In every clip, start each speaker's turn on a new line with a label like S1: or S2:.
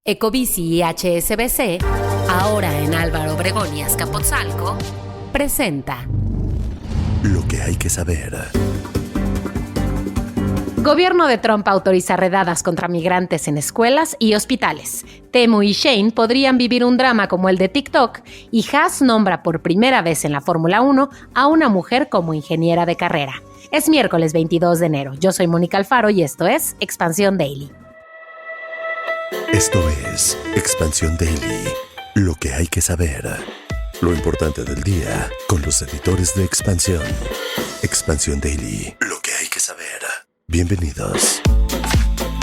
S1: Ecobici y HSBC, ahora en Álvaro Obregón y Azcapotzalco, presenta
S2: Lo que hay que saber.
S3: Gobierno de Trump autoriza redadas contra migrantes en escuelas y hospitales. Temu y Shane podrían vivir un drama como el de TikTok y Haas nombra por primera vez en la Fórmula 1 a una mujer como ingeniera de carrera. Es miércoles 22 de enero. Yo soy Mónica Alfaro y esto es Expansión Daily.
S2: Esto es Expansión Daily. Lo que hay que saber. Lo importante del día con los editores de Expansión. Expansión Daily. Lo que hay que saber. Bienvenidos.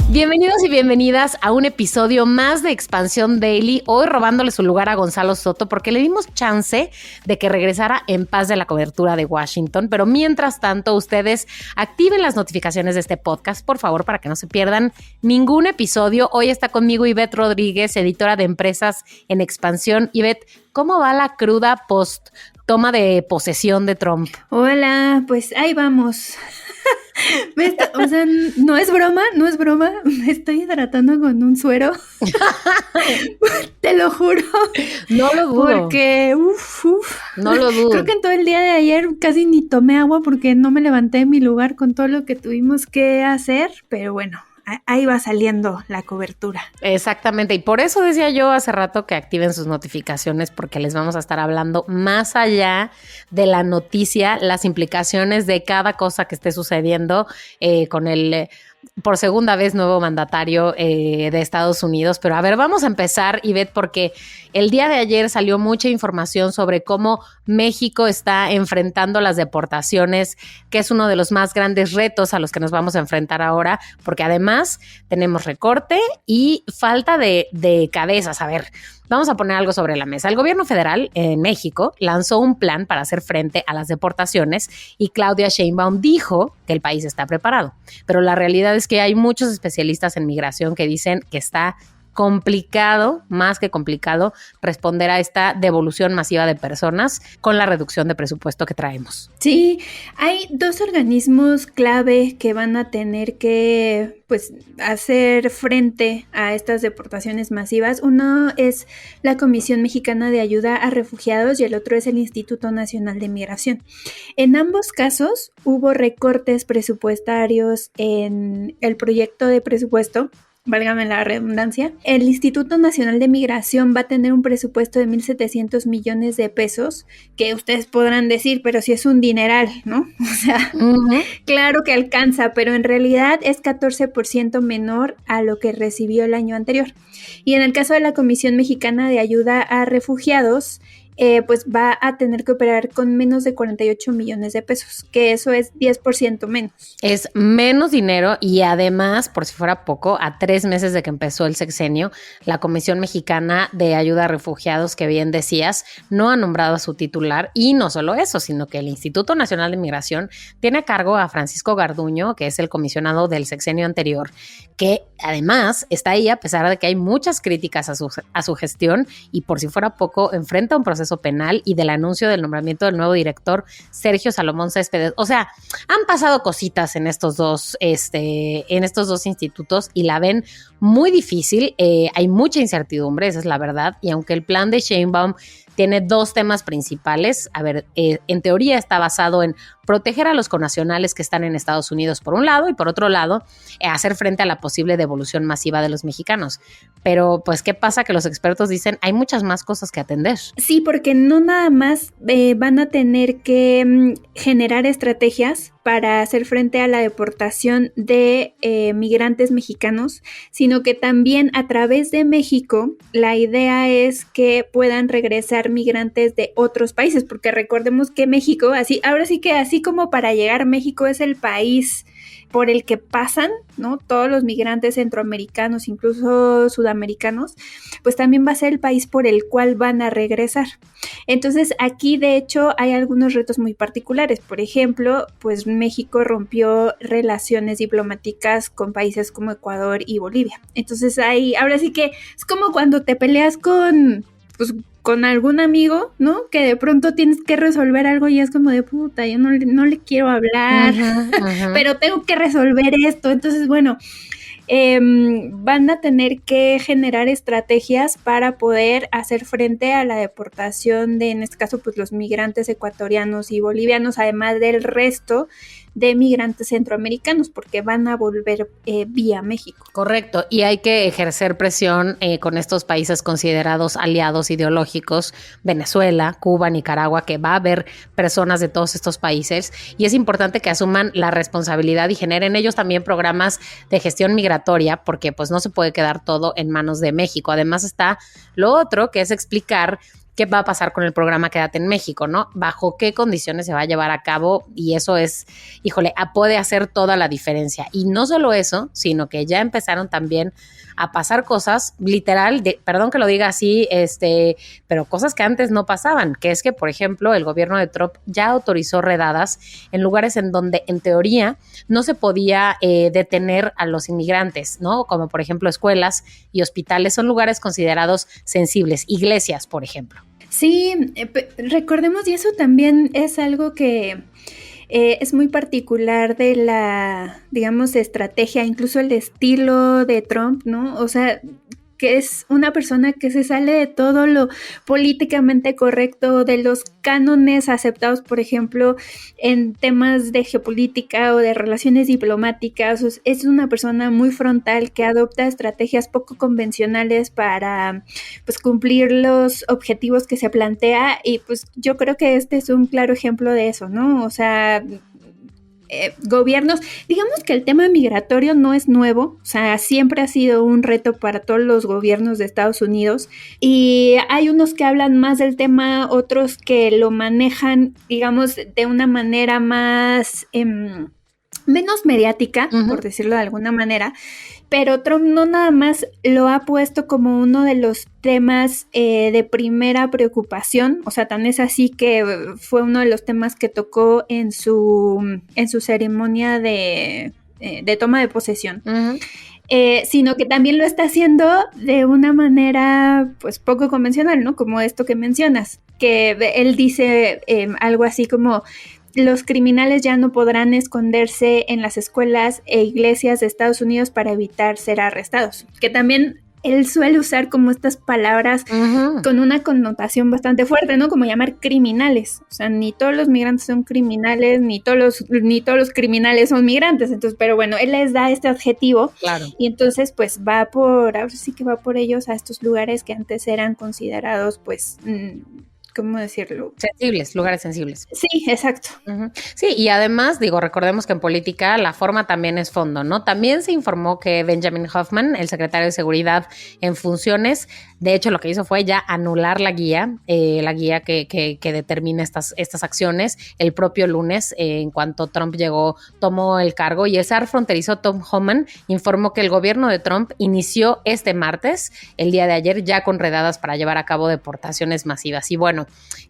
S3: Bienvenidos y bienvenidas a un episodio más de Expansión Daily, hoy robándole su lugar a Gonzalo Soto porque le dimos chance de que regresara en paz de la cobertura de Washington, pero mientras tanto ustedes activen las notificaciones de este podcast, por favor, para que no se pierdan ningún episodio. Hoy está conmigo Ivette Rodríguez, editora de empresas en Expansión. Ivette, ¿cómo va la cruda post toma de posesión de Trump?
S4: Hola, pues ahí vamos. O sea, no es broma, me estoy hidratando con un suero. Te lo juro.
S3: No lo dudo.
S4: Porque,
S3: no lo dudo.
S4: Creo que en todo el día de ayer casi ni tomé agua porque no me levanté de mi lugar con todo lo que tuvimos que hacer, pero bueno. Ahí va saliendo la cobertura.
S3: Exactamente, y por eso decía yo hace rato que activen sus notificaciones porque les vamos a estar hablando más allá de la noticia, las implicaciones de cada cosa que esté sucediendo con el por segunda vez nuevo mandatario de Estados Unidos. Pero a ver, vamos a empezar, Ivette, porque el día de ayer salió mucha información sobre cómo México está enfrentando las deportaciones, que es uno de los más grandes retos a los que nos vamos a enfrentar ahora, porque además tenemos recorte y falta de cabezas. A ver, vamos a poner algo sobre la mesa. El gobierno federal en México lanzó un plan para hacer frente a las deportaciones y Claudia Sheinbaum dijo que el país está preparado. Pero la realidad es que hay muchos especialistas en migración que dicen que está complicado, más que complicado, responder a esta devolución masiva de personas con la reducción de presupuesto que traemos.
S4: Sí, hay dos organismos clave que van a tener que hacer frente a estas deportaciones masivas. Uno es la Comisión Mexicana de Ayuda a Refugiados y el otro es el Instituto Nacional de Migración. En ambos casos hubo recortes presupuestarios en el proyecto de presupuesto. Válgame la redundancia. El Instituto Nacional de Migración va a tener un presupuesto de 1,700 millones de pesos, que ustedes podrán decir, pero si es un dineral, ¿no? O sea, Claro que alcanza, pero en realidad es 14% menor a lo que recibió el año anterior. Y en el caso de la Comisión Mexicana de Ayuda a Refugiados, va a tener que operar con menos de 48 millones de pesos, que eso es 10% menos.
S3: Es menos dinero y además, por si fuera poco, a 3 meses de que empezó el sexenio, la Comisión Mexicana de Ayuda a Refugiados, que bien decías, no ha nombrado a su titular y no solo eso, sino que el Instituto Nacional de Migración tiene a cargo a Francisco Garduño, que es el comisionado del sexenio anterior, que además está ahí a pesar de que hay muchas críticas a su gestión y por si fuera poco enfrenta un proceso penal y del anuncio del nombramiento del nuevo director Sergio Salomón Céspedes. O sea, han pasado cositas en estos dos institutos y la ven muy difícil. Hay mucha incertidumbre, esa es la verdad, y aunque el plan de Sheinbaum tiene 2 temas principales. A ver, en teoría está basado en proteger a los connacionales que están en Estados Unidos por un lado y por otro lado hacer frente a la posible devolución masiva de los mexicanos. Pero pues, ¿qué pasa? Que los expertos dicen hay muchas más cosas que atender.
S4: Sí, porque no nada más van a tener que generar estrategias para hacer frente a la deportación de migrantes mexicanos, sino que también a través de México la idea es que puedan regresar migrantes de otros países, porque recordemos que México, así como para llegar a México es el país por el que pasan, ¿no? Todos los migrantes centroamericanos, incluso sudamericanos, pues también va a ser el país por el cual van a regresar. Entonces, aquí de hecho hay algunos retos muy particulares. Por ejemplo, pues México rompió relaciones diplomáticas con países como Ecuador y Bolivia. Entonces, ahora sí que es como cuando te peleas con algún amigo, ¿no? Que de pronto tienes que resolver algo y es como de puta, yo no le quiero hablar, pero tengo que resolver esto. Entonces, bueno, van a tener que generar estrategias para poder hacer frente a la deportación de, en este caso, pues los migrantes ecuatorianos y bolivianos, además del resto de migrantes centroamericanos, porque van a volver vía México.
S3: Correcto, y hay que ejercer presión con estos países considerados aliados ideológicos, Venezuela, Cuba, Nicaragua, que va a haber personas de todos estos países, y es importante que asuman la responsabilidad y generen ellos también programas de gestión migratoria, porque pues no se puede quedar todo en manos de México. Además está lo otro, que es explicar qué va a pasar con el programa Quédate en México, ¿no? Bajo qué condiciones se va a llevar a cabo, y eso es, híjole, puede hacer toda la diferencia. Y no solo eso, sino que ya empezaron también a pasar cosas, literal, perdón que lo diga así, pero cosas que antes no pasaban, que es que, por ejemplo, el gobierno de Trump ya autorizó redadas en lugares en donde, en teoría, no se podía detener a los inmigrantes, ¿no? Como, por ejemplo, escuelas y hospitales son lugares considerados sensibles, iglesias, por ejemplo.
S4: Sí, recordemos, y eso también es algo que es muy particular de la, digamos, estrategia, incluso el estilo de Trump, ¿no? O sea, que es una persona que se sale de todo lo políticamente correcto, de los cánones aceptados, por ejemplo, en temas de geopolítica o de relaciones diplomáticas. Es una persona muy frontal que adopta estrategias poco convencionales para, pues, cumplir los objetivos que se plantea, y pues yo creo que este es un claro ejemplo de eso, ¿no? O sea, gobiernos, digamos que el tema migratorio no es nuevo, o sea, siempre ha sido un reto para todos los gobiernos de Estados Unidos, y hay unos que hablan más del tema, otros que lo manejan, digamos, de una manera más menos mediática, por decirlo de alguna manera, pero Trump no nada más lo ha puesto como uno de los temas de primera preocupación, o sea, tan es así que fue uno de los temas que tocó en su ceremonia de toma de posesión. Sino que también lo está haciendo de una manera, pues, poco convencional, ¿no? Como esto que mencionas, que él dice algo así como: los criminales ya no podrán esconderse en las escuelas e iglesias de Estados Unidos para evitar ser arrestados. Que también él suele usar como estas palabras con una connotación bastante fuerte, ¿no? Como llamar criminales. O sea, ni todos los migrantes son criminales, ni todos los criminales son migrantes. Entonces, pero bueno, él les da este adjetivo. Claro. Y entonces, pues, ahora sí que va por ellos a estos lugares que antes eran considerados, pues, ¿cómo decirlo?
S3: Sensibles, lugares sensibles.
S4: Sí, exacto.
S3: Sí, y además, recordemos que en política la forma también es fondo, ¿no? También se informó que Benjamin Hoffman, el secretario de Seguridad en funciones, de hecho lo que hizo fue ya anular la guía que determina estas acciones el propio lunes, en cuanto Trump tomó el cargo, y el zar fronterizo Tom Homan informó que el gobierno de Trump inició este martes, el día de ayer, ya con redadas para llevar a cabo deportaciones masivas. Y bueno,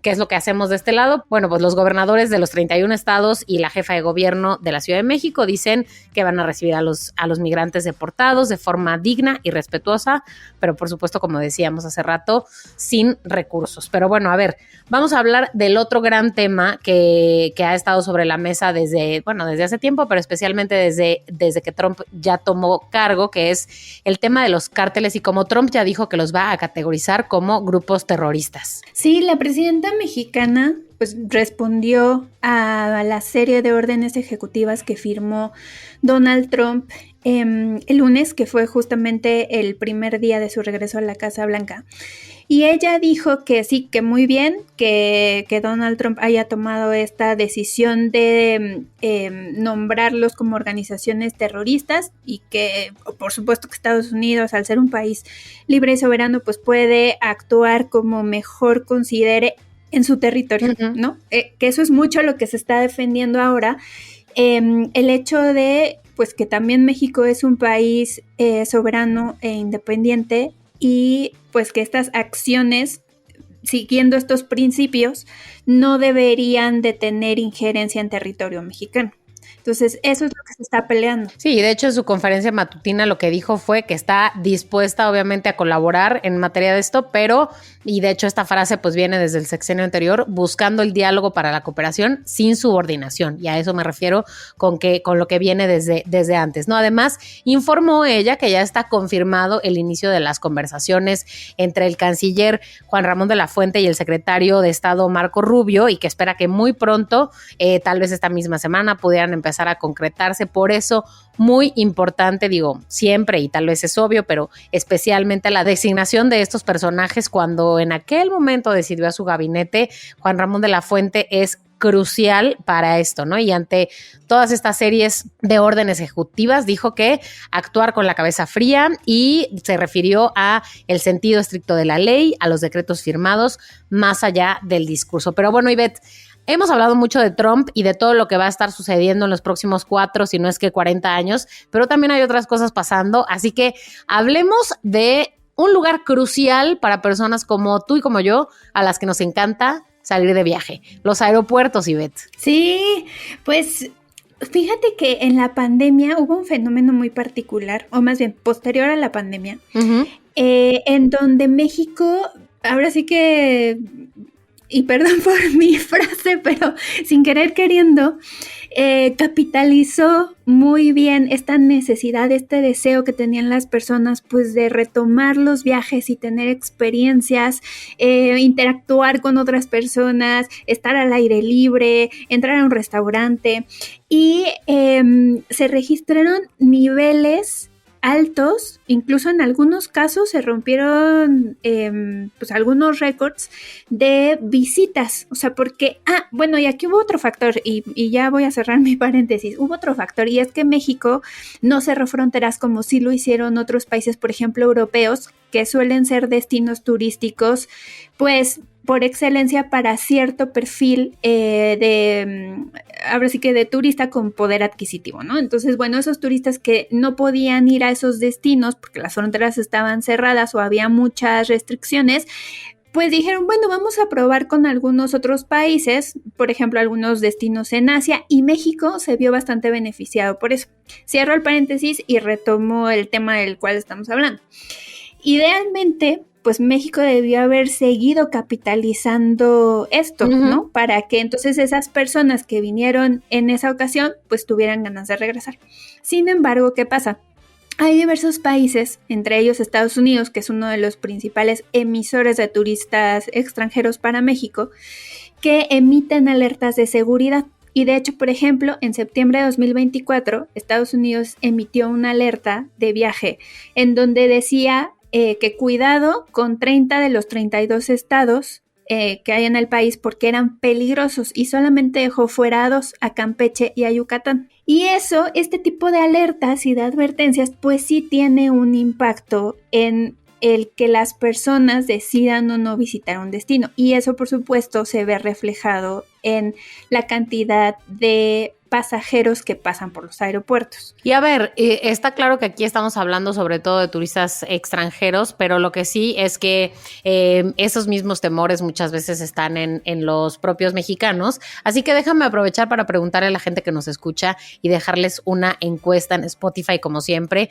S3: ¿qué es lo que hacemos de este lado? Bueno, pues los gobernadores de los 31 estados y la jefa de gobierno de la Ciudad de México dicen que van a recibir a los migrantes deportados de forma digna y respetuosa, pero por supuesto, como decíamos hace rato, sin recursos. Pero bueno, a ver, vamos a hablar del otro gran tema que ha estado sobre la mesa desde hace tiempo, pero especialmente desde que Trump ya tomó cargo, que es el tema de los cárteles, y como Trump ya dijo que los va a categorizar como grupos terroristas.
S4: Sí, la presidenta mexicana pues respondió a la serie de órdenes ejecutivas que firmó Donald Trump el lunes, que fue justamente el primer día de su regreso a la Casa Blanca. Y ella dijo que sí, que muy bien, que Donald Trump haya tomado esta decisión de nombrarlos como organizaciones terroristas, y que, por supuesto, que Estados Unidos, al ser un país libre y soberano, pues puede actuar como mejor considere en su territorio, ¿no? Que eso es mucho lo que se está defendiendo ahora. El hecho de, pues, que también México es un país soberano e independiente, y pues que estas acciones, siguiendo estos principios, no deberían de tener injerencia en territorio mexicano. Entonces, eso es lo que se está peleando.
S3: Sí, de hecho en su conferencia matutina lo que dijo fue que está dispuesta obviamente a colaborar en materia de esto, pero, y de hecho esta frase pues viene desde el sexenio anterior, buscando el diálogo para la cooperación sin subordinación, y a eso me refiero con lo que viene desde antes, ¿no? Además, informó ella que ya está confirmado el inicio de las conversaciones entre el canciller Juan Ramón de la Fuente y el secretario de Estado Marco Rubio, y que espera que muy pronto, tal vez esta misma semana, pudieran empezar a concretarse. Por eso, muy importante, digo, siempre, y tal vez es obvio, pero especialmente la designación de estos personajes cuando en aquel momento decidió a su gabinete Juan Ramón de la Fuente es crucial para esto, ¿no? Y ante todas estas series de órdenes ejecutivas, dijo que actuar con la cabeza fría, y se refirió a el sentido estricto de la ley, a los decretos firmados, más allá del discurso. Pero bueno, Ivette, hemos hablado mucho de Trump y de todo lo que va a estar sucediendo en los próximos 4, si no es que 40 años, pero también hay otras cosas pasando, así que hablemos de un lugar crucial para personas como tú y como yo, a las que nos encanta salir de viaje, los aeropuertos, Ivette.
S4: Sí, pues fíjate que en la pandemia hubo un fenómeno muy particular, o más bien posterior a la pandemia, en donde México, ahora sí que, y perdón por mi frase, pero sin querer queriendo, capitalizó muy bien esta necesidad, este deseo que tenían las personas, pues de retomar los viajes y tener experiencias, interactuar con otras personas, estar al aire libre, entrar a un restaurante, y se registraron niveles altos, incluso en algunos casos se rompieron pues algunos récords de visitas, o sea, porque, bueno, y aquí hubo otro factor, y ya voy a cerrar mi paréntesis, hubo otro factor, y es que México no cerró fronteras como sí lo hicieron otros países, por ejemplo, europeos, que suelen ser destinos turísticos, pues, por excelencia para cierto perfil ahora sí que de turista con poder adquisitivo, ¿no? Entonces, bueno, esos turistas que no podían ir a esos destinos porque las fronteras estaban cerradas o había muchas restricciones, pues dijeron, bueno, vamos a probar con algunos otros países, por ejemplo, algunos destinos en Asia, y México se vio bastante beneficiado por eso. Cierro el paréntesis y retomo el tema del cual estamos hablando. Idealmente, pues México debió haber seguido capitalizando esto, ¿no? Para que entonces esas personas que vinieron en esa ocasión, pues tuvieran ganas de regresar. Sin embargo, ¿qué pasa? Hay diversos países, entre ellos Estados Unidos, que es uno de los principales emisores de turistas extranjeros para México, que emiten alertas de seguridad. Y de hecho, por ejemplo, en septiembre de 2024, Estados Unidos emitió una alerta de viaje en donde decía que cuidado con 30 de los 32 estados que hay en el país porque eran peligrosos, y solamente dejó fuera a 2, a Campeche y a Yucatán. Y eso, este tipo de alertas y de advertencias, pues sí tiene un impacto en el que las personas decidan o no visitar un destino. Y eso, por supuesto, se ve reflejado en la cantidad de pasajeros que pasan por los aeropuertos.
S3: Y a ver, está claro que aquí estamos hablando sobre todo de turistas extranjeros, pero lo que sí es que esos mismos temores muchas veces están en los propios mexicanos. Así que déjame aprovechar para preguntarle a la gente que nos escucha y dejarles una encuesta en Spotify, como siempre.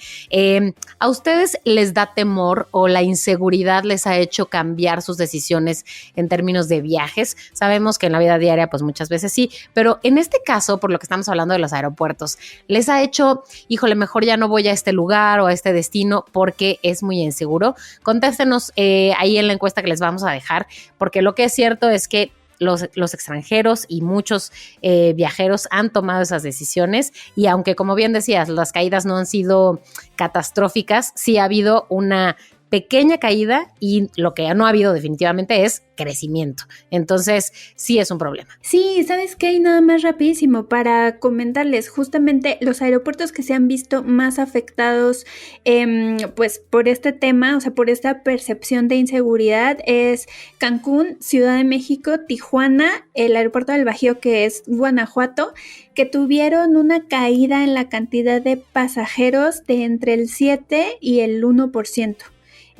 S3: ¿A ustedes les da temor o la inseguridad les ha hecho cambiar sus decisiones en términos de viajes? Sabemos que en la vida diaria pues muchas veces sí, pero en este caso, por lo que estamos hablando de los aeropuertos, ¿les ha hecho, híjole, mejor ya no voy a este lugar o a este destino porque es muy inseguro? Contéstenos ahí en la encuesta que les vamos a dejar, porque lo que es cierto es que los extranjeros y muchos viajeros han tomado esas decisiones, y aunque, como bien decías, las caídas no han sido catastróficas, sí ha habido una pequeña caída, y lo que no ha habido definitivamente es crecimiento. Entonces, sí es un problema.
S4: Sí, ¿sabes qué? Y nada más rapidísimo para comentarles, justamente los aeropuertos que se han visto más afectados pues por este tema, o sea, por esta percepción de inseguridad, es Cancún, Ciudad de México, Tijuana, el aeropuerto del Bajío, que es Guanajuato, que tuvieron una caída en la cantidad de pasajeros de entre el 7 y el 1%.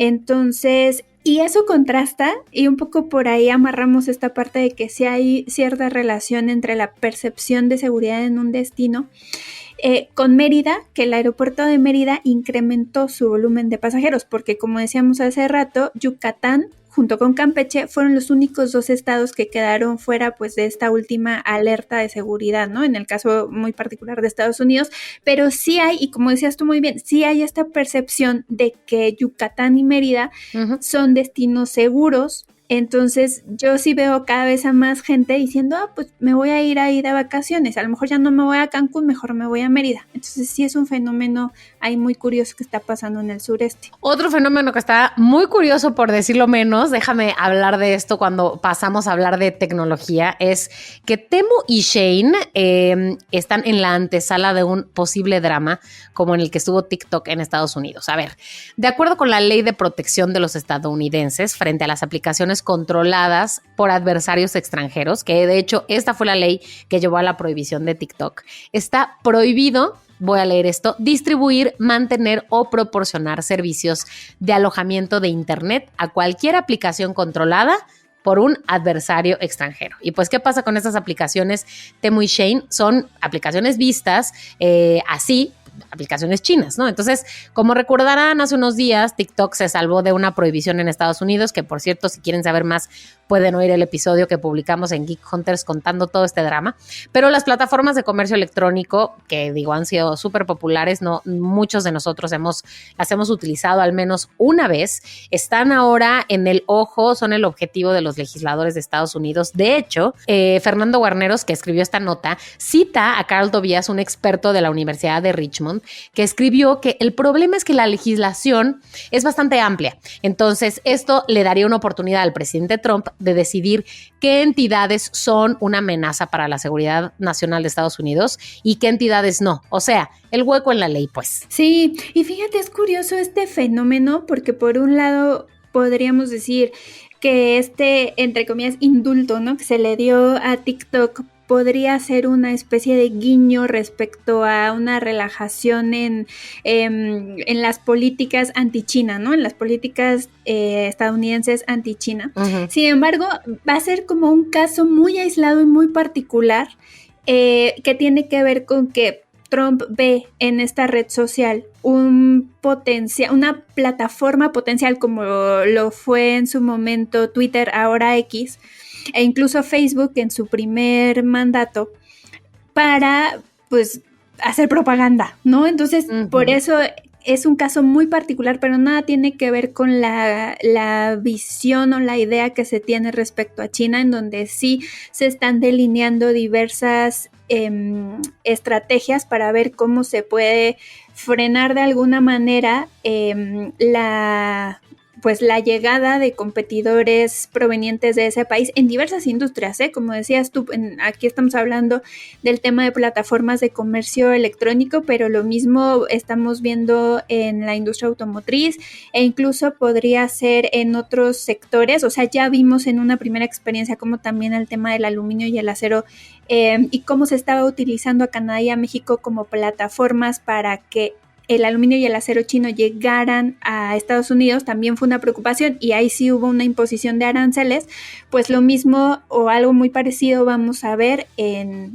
S4: Entonces, Y eso contrasta, y un poco por ahí amarramos esta parte de que sí hay cierta relación entre la percepción de seguridad en un destino, con Mérida, que el aeropuerto de Mérida incrementó su volumen de pasajeros, porque como decíamos hace rato, Yucatán junto con Campeche fueron los únicos 2 estados que quedaron fuera pues de esta última alerta de seguridad, ¿no? En el caso muy particular de Estados Unidos, pero sí hay, y como decías tú muy bien, sí hay esta percepción de que Yucatán y Mérida son destinos seguros. Entonces yo sí veo cada vez a más gente diciendo, pues me voy a ir ahí de vacaciones, a lo mejor ya no me voy a Cancún, mejor me voy a Mérida. Entonces sí es un fenómeno ahí muy curioso que está pasando en el sureste.
S3: Otro fenómeno que está muy curioso, por decirlo menos, déjame hablar de esto cuando pasamos a hablar de tecnología, es que Temu y Shein están en la antesala de un posible drama como en el que estuvo TikTok en Estados Unidos. A ver, de acuerdo con la ley de protección de los estadounidenses frente a las aplicaciones controladas por adversarios extranjeros, que de hecho esta fue la ley que llevó a la prohibición de TikTok, está prohibido, voy a leer esto, distribuir, mantener o proporcionar servicios de alojamiento de Internet a cualquier aplicación controlada por un adversario extranjero. Y pues, ¿qué pasa con estas aplicaciones? Temu y Shein son aplicaciones vistas así, aplicaciones chinas, ¿no? Entonces, como recordarán, hace unos días TikTok se salvó de una prohibición en Estados Unidos, que por cierto, si quieren saber más, pueden oír el episodio que publicamos en Geek Hunters contando todo este drama, pero las plataformas de comercio electrónico, que digo, han sido súper populares, no, muchos de nosotros las hemos utilizado al menos una vez, están ahora en el ojo, son el objetivo de los legisladores de Estados Unidos. De hecho, Fernando Guarneros, que escribió esta nota, cita a Carl Tobias, un experto de la Universidad de Richmond, que escribió que el problema es que la legislación es bastante amplia. Entonces, esto le daría una oportunidad al presidente Trump de decidir qué entidades son una amenaza para la seguridad nacional de Estados Unidos y qué entidades no. O sea, el hueco en la ley, pues.
S4: Sí, y fíjate, es curioso este fenómeno porque por un lado podríamos decir que entre comillas, indulto, ¿no?, que se le dio a TikTok podría ser una especie de guiño respecto a una relajación en las políticas anti-China, ¿no? En las políticas estadounidenses anti-China. Uh-huh. Sin embargo, va a ser como un caso muy aislado y muy particular que tiene que ver con que Trump ve en esta red social una plataforma potencial como lo fue en su momento Twitter, ahora X, e incluso Facebook en su primer mandato, para pues hacer propaganda, ¿no? Entonces, por eso es un caso muy particular, pero nada tiene que ver con la visión o la idea que se tiene respecto a China, en donde sí se están delineando diversas estrategias para ver cómo se puede frenar de alguna manera la llegada de competidores provenientes de ese país en diversas industrias, como decías tú, aquí estamos hablando del tema de plataformas de comercio electrónico, pero lo mismo estamos viendo en la industria automotriz e incluso podría ser en otros sectores. O sea, ya vimos en una primera experiencia cómo también el tema del aluminio y el acero y cómo se estaba utilizando a Canadá y a México como plataformas para que el aluminio y el acero chino llegaran a Estados Unidos, también fue una preocupación y ahí sí hubo una imposición de aranceles. Pues lo mismo o algo muy parecido vamos a ver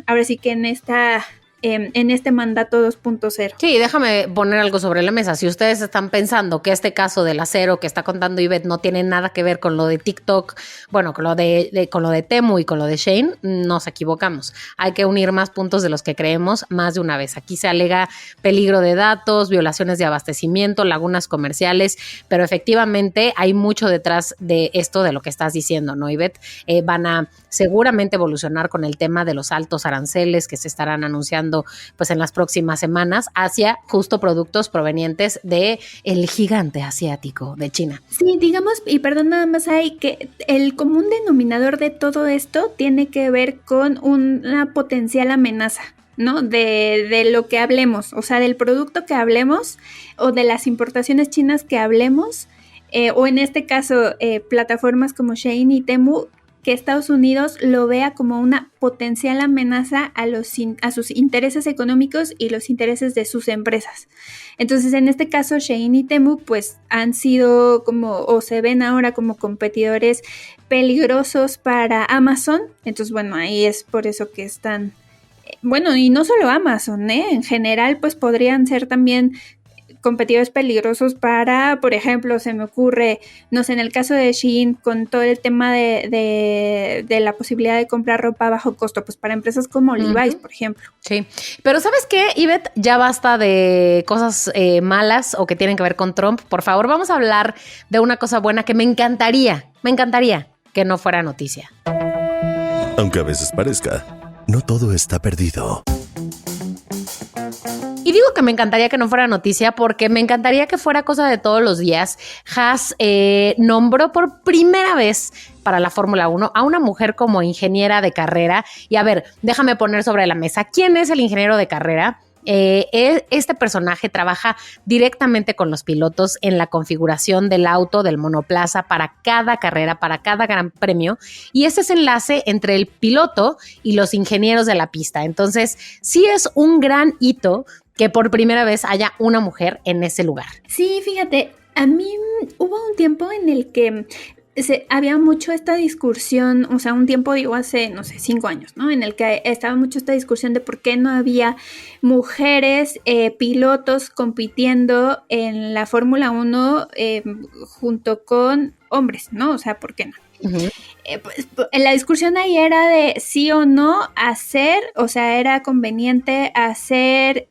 S4: ahora sí que en este mandato 2.0.
S3: Sí, déjame poner algo sobre la mesa. Si ustedes están pensando que este caso del acero que está contando Ivette no tiene nada que ver con lo de TikTok, bueno, con lo de Temu y con lo de Shein, nos equivocamos. Hay que unir más puntos de los que creemos más de una vez. Aquí se alega peligro de datos, violaciones de abastecimiento, lagunas comerciales, pero efectivamente hay mucho detrás de esto, de lo que estás diciendo, ¿no, Ivette? Van a seguramente evolucionar con el tema de los altos aranceles que se estarán anunciando pues en las próximas semanas hacia justo productos provenientes de el gigante asiático de China.
S4: Sí, digamos, y perdón, nada más hay que el común denominador de todo esto tiene que ver con una potencial amenaza, ¿no? De lo que hablemos, o sea, del producto que hablemos o de las importaciones chinas que hablemos, o en este caso plataformas como Shein y Temu que Estados Unidos lo vea como una potencial amenaza a sus intereses económicos y los intereses de sus empresas. Entonces, en este caso, Shein y Temu pues han sido o se ven ahora como competidores peligrosos para Amazon. Entonces, bueno, ahí es por eso que están... Bueno, y no solo Amazon, en general pues podrían ser también competidores peligrosos para, por ejemplo, se me ocurre, no sé, en el caso de Shein, con todo el tema de la posibilidad de comprar ropa a bajo costo, pues para empresas como Levi's, por ejemplo.
S3: Sí, pero ¿sabes qué, Ivette? Ya basta de cosas malas o que tienen que ver con Trump. Por favor, vamos a hablar de una cosa buena que me encantaría que no fuera noticia.
S2: Aunque a veces parezca, no todo está perdido.
S3: Y digo que me encantaría que no fuera noticia porque me encantaría que fuera cosa de todos los días. Haas nombró por primera vez para la Fórmula 1 a una mujer como ingeniera de carrera. Y a ver, déjame poner sobre la mesa, ¿quién es el ingeniero de carrera? Este personaje trabaja directamente con los pilotos en la configuración del auto, del monoplaza para cada carrera, para cada gran premio, y ese es el enlace entre el piloto y los ingenieros de la pista. Entonces, sí es un gran hito que por primera vez haya una mujer en ese lugar.
S4: Sí, fíjate, a mí hubo un tiempo en el que había mucho esta discusión, o sea, un tiempo, digo, hace, no sé, 5 años, ¿no? En el que estaba mucho esta discusión de por qué no había mujeres pilotos compitiendo en la Fórmula 1 junto con hombres, ¿no? O sea, ¿por qué no?
S3: Uh-huh.
S4: Pues, la discusión ahí era de sí o no hacer, o sea, era conveniente hacer...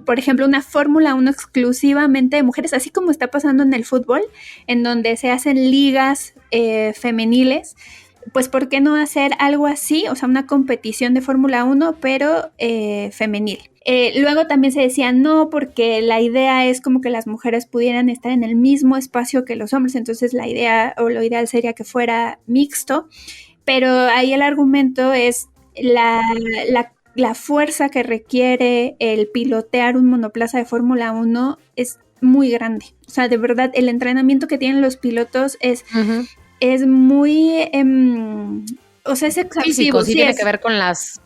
S4: por ejemplo, una Fórmula 1 exclusivamente de mujeres, así como está pasando en el fútbol, en donde se hacen ligas femeniles, pues ¿por qué no hacer algo así? O sea, una competición de Fórmula 1, pero femenil. Luego también se decía no, porque la idea es como que las mujeres pudieran estar en el mismo espacio que los hombres, entonces la idea o lo ideal sería que fuera mixto, pero ahí el argumento es la fuerza que requiere el pilotear un monoplaza de Fórmula 1 es muy grande. O sea, de verdad, el entrenamiento que tienen los pilotos es muy... o sea, es exhaustivo.
S3: Físico, sí tiene que ver con las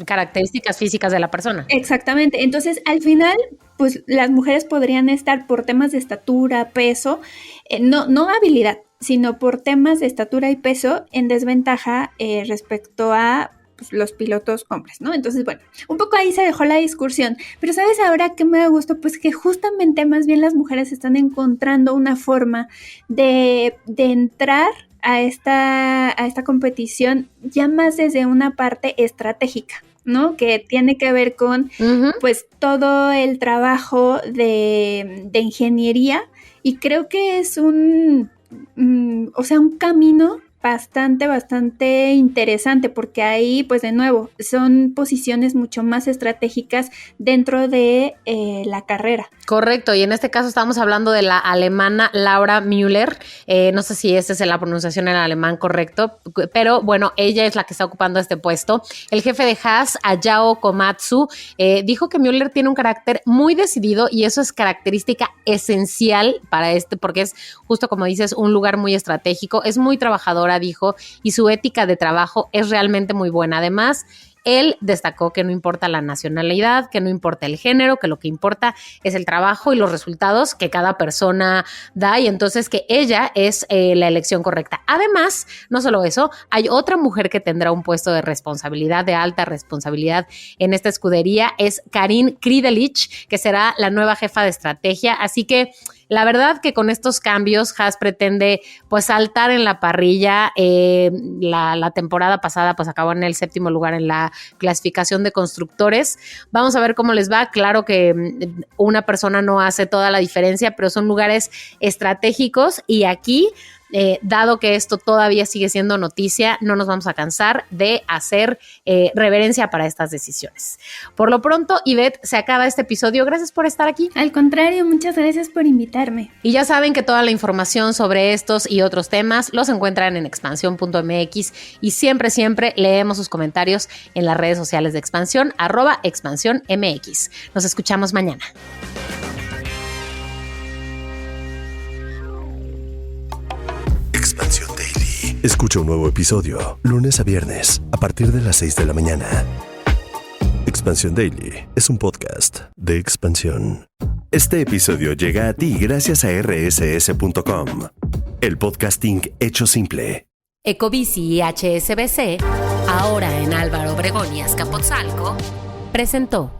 S3: características físicas de la persona.
S4: Exactamente. Entonces, al final, pues las mujeres podrían estar por temas de estatura, peso, no habilidad, sino por temas de estatura y peso en desventaja respecto a los pilotos hombres, ¿no? Entonces, bueno, un poco ahí se dejó la discusión, pero ¿sabes ahora qué me da gusto? Pues que justamente más bien las mujeres están encontrando una forma de entrar a esta competición ya más desde una parte estratégica, ¿no? Que tiene que ver con, pues, todo el trabajo de ingeniería, y creo que es un camino bastante interesante, porque ahí, pues de nuevo, son posiciones mucho más estratégicas dentro de la carrera.
S3: Correcto, y en este caso estamos hablando de la alemana Laura Müller, no sé si esa es la pronunciación en alemán correcto, pero bueno, ella es la que está ocupando este puesto. El jefe de Haas, Ayao Komatsu, dijo que Müller tiene un carácter muy decidido y eso es característica esencial para porque es justo como dices, un lugar muy estratégico, es muy trabajadora, dijo, y su ética de trabajo es realmente muy buena. Además, él destacó que no importa la nacionalidad, que no importa el género, que lo que importa es el trabajo y los resultados que cada persona da, y entonces que ella es la elección correcta. Además, no solo eso, hay otra mujer que tendrá un puesto de responsabilidad, de alta responsabilidad en esta escudería, es Karin Kridelich, que será la nueva jefa de estrategia, así que la verdad que con estos cambios Haas pretende pues saltar en la parrilla. La temporada pasada pues acabó en el 7º lugar en la clasificación de constructores. Vamos a ver cómo les va. Claro que una persona no hace toda la diferencia, pero son lugares estratégicos y aquí, dado que esto todavía sigue siendo noticia, no nos vamos a cansar de hacer reverencia para estas decisiones. Por lo pronto, Ivette, se acaba este episodio. Gracias por estar aquí.
S4: Al contrario, muchas gracias por invitarme.
S3: Y ya saben que toda la información sobre estos y otros temas los encuentran en expansión.mx y siempre leemos sus comentarios en las redes sociales de Expansión, @expansiónmx. Nos escuchamos mañana.
S2: Expansión Daily. Escucha un nuevo episodio lunes a viernes a partir de las 6 de la mañana. Expansión Daily es un podcast de Expansión. Este episodio llega a ti gracias a rss.com, el podcasting hecho simple.
S1: Ecobici y HSBC, ahora en Álvaro Obregón y Azcapotzalco, presentó.